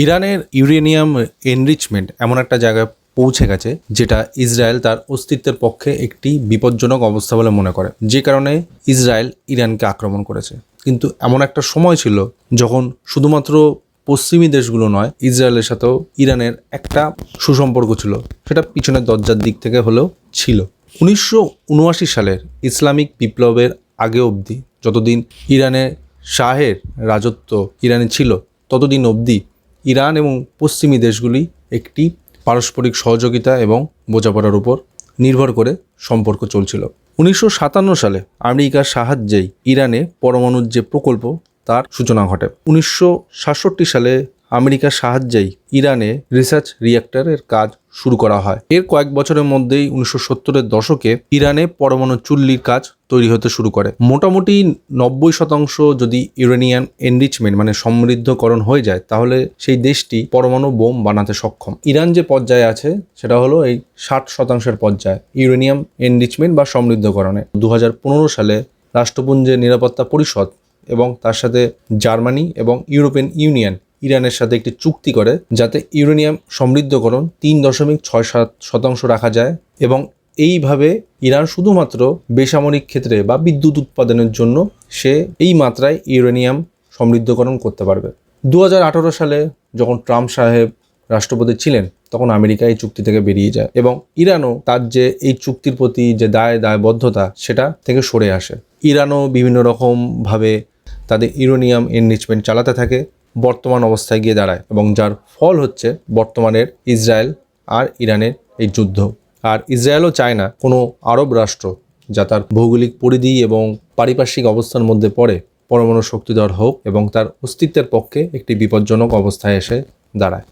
ইরানের uranium enrichment এমন একটা জায়গায় পৌঁছে গেছে যেটা ইসরায়েল তার অস্তিত্বের পক্ষে একটি বিপজ্জনক অবস্থা বলে মনে করে, যে কারণে ইসরায়েল ইরানকে আক্রমণ করেছে। কিন্তু এমন একটা সময় ছিল যখন শুধুমাত্র পশ্চিমী দেশগুলো নয়, ইসরায়েলের সাথেও ইরানের একটা সুসম্পর্ক ছিল, সেটা পিছনের দরজার দিক থেকে হলেও ছিল। 1979 সালের ইসলামিক বিপ্লবের আগে অবধি, যতদিন ইরানের শাহের রাজত্ব ইরানে ছিল, ততদিন অবধি ইরান এবং পশ্চিমী দেশগুলি একটি পারস্পরিক সহযোগিতা এবং বোঝাপড়ার উপর নির্ভর করে সম্পর্ক চলছিল। 1957 সালে আমেরিকার সাহায্যেই ইরানে পরমাণুর যে প্রকল্প তার সূচনা ঘটে। 1967 সালে আমেরিকার সাহায্যেই ইরানে রিসার্চ রিঅ্যাক্টরের কাজ শুরু করা হয়। এর কয়েক বছরের মধ্যেই 1970-এর দশকে ইরানে পরমাণু চুল্লির কাজ তৈরি হতে শুরু করে। মোটামুটি 90% যদি ইউরেনিয়াম এনরিচমেন্ট মানে সমৃদ্ধকরণ হয়ে যায়, তাহলে সেই দেশটি পরমাণু বোম বানাতে সক্ষম। ইরান যে পর্যায়ে আছে সেটা হলো এই 60% পর্যায়ে ইউরেনিয়াম এনরিচমেন্ট বা সমৃদ্ধকরণে। 2015 সালে রাষ্ট্রপুঞ্জের নিরাপত্তা পরিষদ এবং তার সাথে জার্মানি এবং ইউরোপিয়ান ইউনিয়ন ইরানের সাথে একটি চুক্তি করে, যাতে ইউরেনিয়াম সমৃদ্ধকরণ 3.67% রাখা যায়, এবং এইভাবে ইরান শুধুমাত্র বেসামরিক ক্ষেত্রে বা বিদ্যুৎ উৎপাদনের জন্য সে এই মাত্রায় ইউরেনিয়াম সমৃদ্ধকরণ করতে পারবে। 2018 সালে যখন ট্রাম্প সাহেব রাষ্ট্রপতি ছিলেন, তখন আমেরিকা এই চুক্তি থেকে বেরিয়ে যায় এবং ইরানও তার যে এই চুক্তির প্রতি যে দায়বদ্ধতা সেটা থেকে সরে আসে। ইরানও বিভিন্ন রকমভাবে তাদের ইউরেনিয়াম এনরিচমেন্ট চালাতে থাকে, বর্তমান অবস্থায় গিয়ে দাঁড়ায়, এবং যার ফল হচ্ছে বর্তমানের ইসরায়েল আর ইরানের এই যুদ্ধ। আর ইসরায়েলও চায় না কোনো আরব রাষ্ট্র, যা তার ভৌগোলিক পরিধি এবং পারিপার্শ্বিক অবস্থার মধ্যে পড়ে, পরমাণু শক্তিধর হোক এবং তার অস্তিত্বের পক্ষে একটি বিপজ্জনক অবস্থায় এসে দাঁড়ায়।